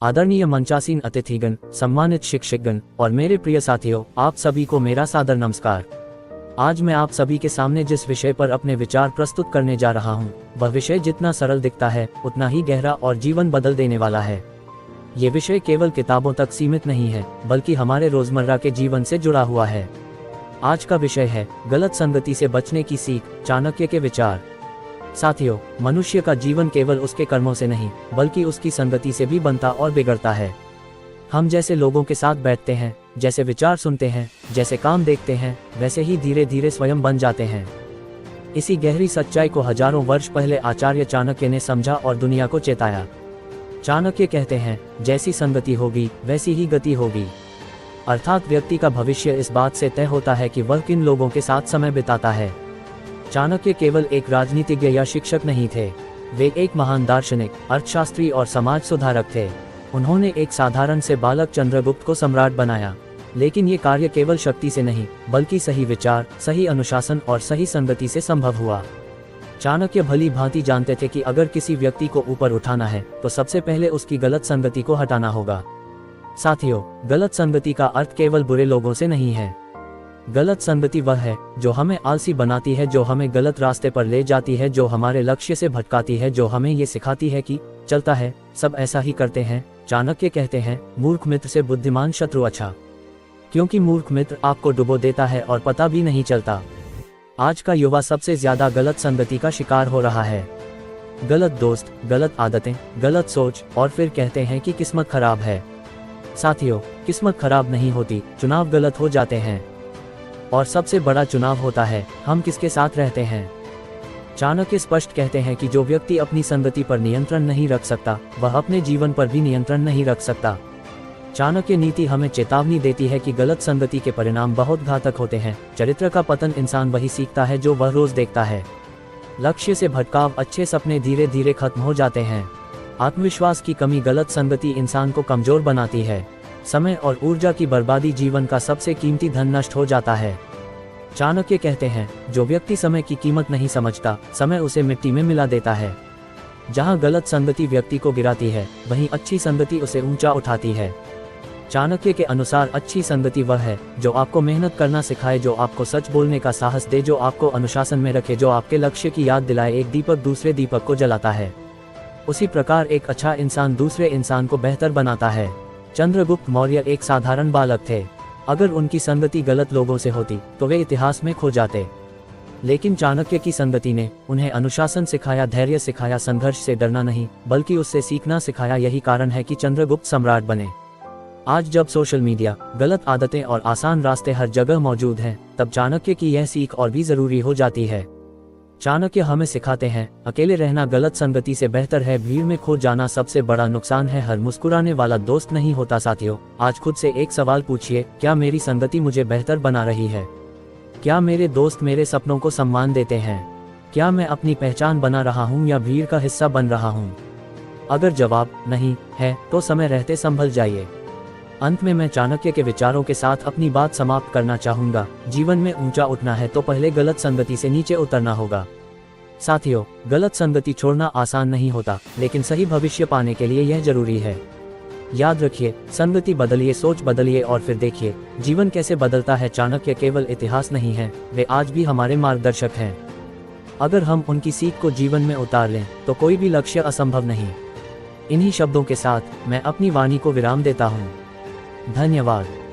आदरणीय मंचासीन अतिथिगण, सम्मानित शिक्षकगण और मेरे प्रिय साथियों, आप सभी को मेरा सादर नमस्कार। आज मैं आप सभी के सामने जिस विषय पर अपने विचार प्रस्तुत करने जा रहा हूँ, वह विषय जितना सरल दिखता है उतना ही गहरा और जीवन बदल देने वाला है। ये विषय केवल किताबों तक सीमित नहीं है, बल्कि हमारे रोजमर्रा के जीवन से जुड़ा हुआ है। आज का विषय है गलत संगति से बचने की सीख, चाणक्य के विचार। साथियों, मनुष्य का जीवन केवल उसके कर्मों से नहीं, बल्कि उसकी संगति से भी बनता और बिगड़ता है। हम जैसे लोगों के साथ बैठते हैं, जैसे विचार सुनते हैं, जैसे काम देखते हैं, वैसे ही धीरे धीरे स्वयं बन जाते हैं। इसी गहरी सच्चाई को हजारों वर्ष पहले आचार्य चाणक्य ने समझा और दुनिया को चेताया। चाणक्य कहते हैं, जैसी संगति होगी वैसी ही गति होगी। अर्थात व्यक्ति का भविष्य इस बात से तय होता है कि वह किन लोगों के साथ समय बिताता है। चाणक्य केवल एक राजनीतिज्ञ या शिक्षक नहीं थे, वे एक महान दार्शनिक, अर्थशास्त्री और समाज सुधारक थे। उन्होंने एक साधारण से बालक चंद्रगुप्त को सम्राट बनाया, लेकिन ये कार्य केवल शक्ति से नहीं, बल्कि सही विचार, सही अनुशासन और सही संगति से संभव हुआ। चाणक्य भली भांति जानते थे कि अगर किसी व्यक्ति को ऊपर उठाना है तो सबसे पहले उसकी गलत संगति को हटाना होगा। साथियों, गलत संगति का अर्थ केवल बुरे लोगों से नहीं है। गलत संगति वह है जो हमें आलसी बनाती है, जो हमें गलत रास्ते पर ले जाती है, जो हमारे लक्ष्य से भटकाती है, जो हमें ये सिखाती है कि चलता है, सब ऐसा ही करते हैं। चाणक्य कहते हैं, मूर्ख मित्र से बुद्धिमान शत्रु अच्छा, क्योंकि मूर्ख मित्र आपको डुबो देता है और पता भी नहीं चलता। आज का युवा सबसे ज्यादा गलत संगति का शिकार हो रहा है। गलत दोस्त, गलत आदतें, गलत सोच, और फिर कहते हैं कि किस्मत खराब है। साथियों, किस्मत खराब नहीं होती, चुनाव गलत हो जाते हैं। और सबसे बड़ा चुनाव होता है हम किसके साथ रहते हैं। चाणक्य स्पष्ट कहते हैं कि जो व्यक्ति अपनी संगति पर नियंत्रण नहीं रख सकता, वह अपने जीवन पर भी नियंत्रण नहीं रख सकता। चाणक्य नीति हमें चेतावनी देती है कि गलत संगति के परिणाम बहुत घातक होते हैं। चरित्र का पतन इंसान वही सीखता है जो वह रोज देखता है। लक्ष्य से भटकाव, अच्छे सपने धीरे धीरे खत्म हो जाते हैं। आत्मविश्वास की कमी, गलत संगति इंसान को कमजोर बनाती है। समय और ऊर्जा की बर्बादी, जीवन का सबसे कीमती धन नष्ट हो जाता है। चाणक्य कहते हैं, जो व्यक्ति समय की कीमत नहीं समझता, समय उसे मिट्टी में मिला देता है। जहां गलत संगति व्यक्ति को गिराती है, वहीं अच्छी संगति उसे ऊंचा उठाती है। चाणक्य के अनुसार अच्छी संगति वह है जो आपको मेहनत करना सिखाए, जो आपको सच बोलने का साहस दे, जो आपको अनुशासन में रखे, जो आपके लक्ष्य की याद दिलाए। एक दीपक दूसरे दीपक को जलाता है, उसी प्रकार एक अच्छा इंसान दूसरे इंसान को बेहतर बनाता है। चंद्रगुप्त मौर्य एक साधारण बालक थे। अगर उनकी संगति गलत लोगों से होती तो वे इतिहास में खो जाते। लेकिन चाणक्य की संगति ने उन्हें अनुशासन सिखाया, धैर्य सिखाया, संघर्ष से डरना नहीं बल्कि उससे सीखना सिखाया। यही कारण है कि चंद्रगुप्त सम्राट बने। आज जब सोशल मीडिया, गलत आदतें और आसान रास्ते हर जगह मौजूद हैं, तब चाणक्य की यह सीख और भी जरूरी हो जाती है। चाणक्य हमें सिखाते हैं, अकेले रहना गलत संगति से बेहतर है, भीड़ में खो जाना सबसे बड़ा नुकसान है, हर मुस्कुराने वाला दोस्त नहीं होता। साथियों, आज खुद से एक सवाल पूछिए, क्या मेरी संगति मुझे बेहतर बना रही है? क्या मेरे दोस्त मेरे सपनों को सम्मान देते हैं? क्या मैं अपनी पहचान बना रहा हूँ या भीड़ का हिस्सा बन रहा हूँ? अगर जवाब नहीं है तो समय रहते संभल जाइए। अंत में मैं चाणक्य के विचारों के साथ अपनी बात समाप्त करना चाहूंगा। जीवन में ऊंचा उठना है तो पहले गलत संगति से नीचे उतरना होगा। साथियों, गलत संगति छोड़ना आसान नहीं होता, लेकिन सही भविष्य पाने के लिए यह जरूरी है। याद रखिए, संगति बदलिए, सोच बदलिए और फिर देखिए जीवन कैसे बदलता है। चाणक्य केवल इतिहास नहीं है, वे आज भी हमारे मार्गदर्शक हैं। अगर हम उनकी सीख को जीवन में उतार लें तो कोई भी लक्ष्य असंभव नहीं। इन्हीं शब्दों के साथ मैं अपनी वाणी को विराम देता हूँ। धन्यवाद।